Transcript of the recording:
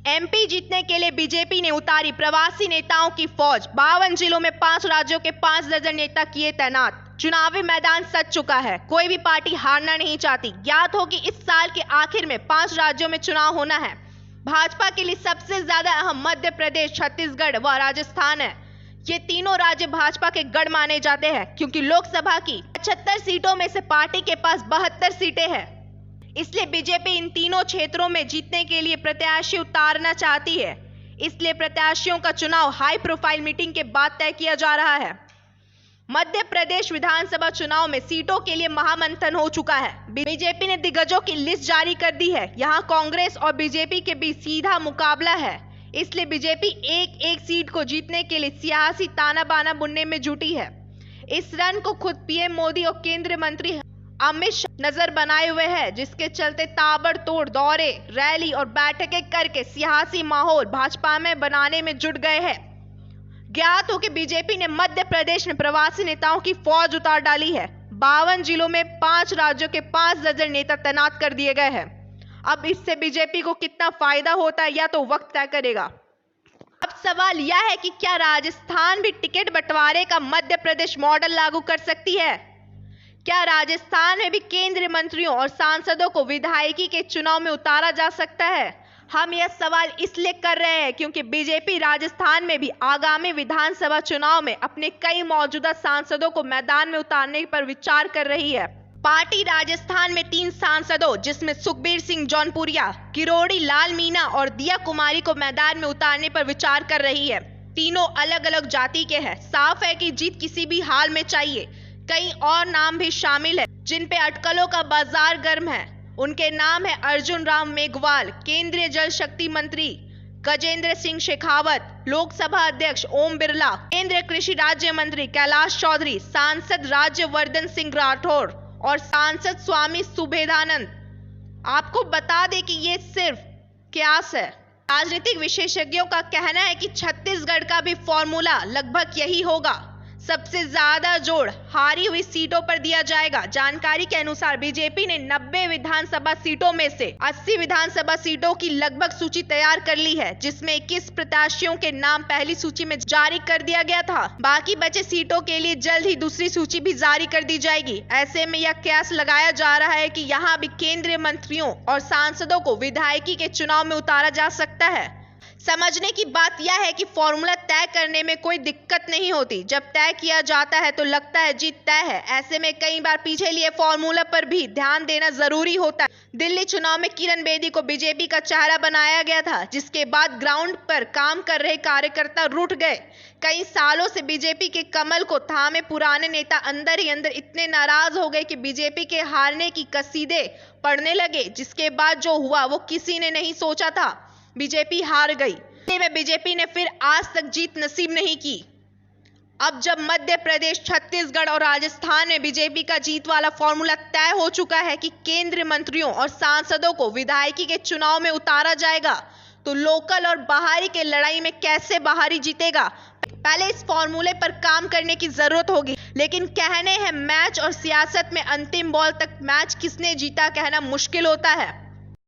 MP जीतने के लिए बीजेपी ने उतारी प्रवासी नेताओं की फौज। 52 जिलों में 5 राज्यों के 5 दर्जन नेता किए तैनात। चुनावी मैदान सज चुका है, कोई भी पार्टी हारना नहीं चाहती। ज्ञात हो कि इस साल के आखिर में 5 राज्यों में चुनाव होना है। भाजपा के लिए सबसे ज्यादा अहम मध्य प्रदेश, छत्तीसगढ़ व राजस्थान है। ये तीनों राज्य भाजपा के गढ़ माने जाते हैं क्योंकि लोकसभा की 75 सीटों में से पार्टी के पास 72 सीटें हैं। इसलिए बीजेपी इन तीनों क्षेत्रों में जीतने के लिए प्रत्याशी उतारना चाहती है। इसलिए प्रत्याशियों का चुनाव हाई प्रोफाइल मीटिंग के बाद तय किया जा रहा है। मध्य प्रदेश विधानसभा चुनाव में सीटों के लिए महामंथन हो चुका है। बीजेपी ने दिग्गजों की लिस्ट जारी कर दी है। यहां कांग्रेस और बीजेपी के बीच सीधा मुकाबला है। इसलिए बीजेपी एक एक सीट को जीतने के लिए सियासी ताना बाना बुनने में जुटी है। इस रन को खुद पीएम मोदी और केंद्रीय मंत्री अमित शाह नजर बनाए हुए हैं, जिसके चलते ताबड़तोड़ दौरे, रैली और बैठकें करके सियासी माहौल भाजपा में बनाने में जुट गए हैं। ज्ञात हो कि बीजेपी ने मध्य प्रदेश में प्रवासी नेताओं की फौज उतार डाली है। 52 जिलों में 5 राज्यों के 5 दर्जन नेता तैनात कर दिए गए हैं। अब इससे बीजेपी को कितना फायदा होता है या तो वक्त तय करेगा। अब सवाल यह है कि क्या राजस्थान भी टिकट बंटवारे का मध्य प्रदेश मॉडल लागू कर सकती है? क्या राजस्थान में भी केंद्रीय मंत्रियों और सांसदों को विधायकी के चुनाव में उतारा जा सकता है? हम यह सवाल इसलिए कर रहे हैं क्योंकि बीजेपी राजस्थान में भी आगामी विधानसभा चुनाव में अपने कई मौजूदा सांसदों को मैदान में उतारने पर विचार कर रही है। पार्टी राजस्थान में 3 सांसदों, जिसमें सुखबीर सिंह जौनपुरिया, किरोड़ी लाल मीणा और दिया कुमारी को मैदान में उतारने पर विचार कर रही है। तीनों अलग अलग जाति के हैं। साफ है कि जीत किसी भी हाल में चाहिए। कई और नाम भी शामिल है जिन पे अटकलों का बाजार गर्म है। उनके नाम है अर्जुन राम मेघवाल, केंद्रीय जल शक्ति मंत्री गजेंद्र सिंह शेखावत, लोकसभा अध्यक्ष ओम बिरला, केंद्रीय कृषि राज्य मंत्री कैलाश चौधरी, सांसद राज्यवर्धन सिंह राठौर और सांसद स्वामी सुबेदानंद। आपको बता दें कि ये सिर्फ कयास है। राजनीतिक विशेषज्ञों का कहना है कि छत्तीसगढ़ का भी फॉर्मूला लगभग यही होगा। सबसे ज्यादा जोर हारी हुई सीटों पर दिया जाएगा। जानकारी के अनुसार बीजेपी ने 90 विधानसभा सीटों में से 80 विधानसभा सीटों की लगभग सूची तैयार कर ली है, जिसमें 21 प्रत्याशियों के नाम पहली सूची में जारी कर दिया गया था। बाकी बचे सीटों के लिए जल्द ही दूसरी सूची भी जारी कर दी जाएगी। ऐसे में यह कयास लगाया जा रहा है कि यहाँ भी केंद्रीय मंत्रियों और सांसदों को विधायकी के चुनाव में उतारा जा सकता है। समझने की बात यह है कि फॉर्मूला तय करने में कोई दिक्कत नहीं होती। जब तय किया जाता है तो लगता है जीत तय है। ऐसे में कई बार पीछे लिए फॉर्मूला पर भी ध्यान देना जरूरी होता है। दिल्ली चुनाव में किरण बेदी को बीजेपी का चेहरा बनाया गया था, जिसके बाद ग्राउंड पर काम कर रहे कार्यकर्ता रूठ गए। कई सालों से बीजेपी के कमल को थामे पुराने नेता अंदर ही अंदर इतने नाराज हो गए कि बीजेपी के हारने की कसीदे पढ़ने लगे। जिसके बाद जो हुआ वो किसी ने नहीं सोचा था। बीजेपी हार गई। में बीजेपी ने फिर आज तक जीत नसीब नहीं की। अब जब मध्य प्रदेश, छत्तीसगढ़ और राजस्थान में बीजेपी का जीत वाला फॉर्मूला तय हो चुका है कि केंद्रीय मंत्रियों और सांसदों को विधायकी के चुनाव में उतारा जाएगा, तो लोकल और बाहरी के लड़ाई में कैसे बाहरी जीतेगा? पहले इस फॉर्मूले पर काम करने की जरूरत होगी। लेकिन कहने हैं मैच और सियासत में अंतिम बॉल तक मैच किसने जीता कहना मुश्किल होता है।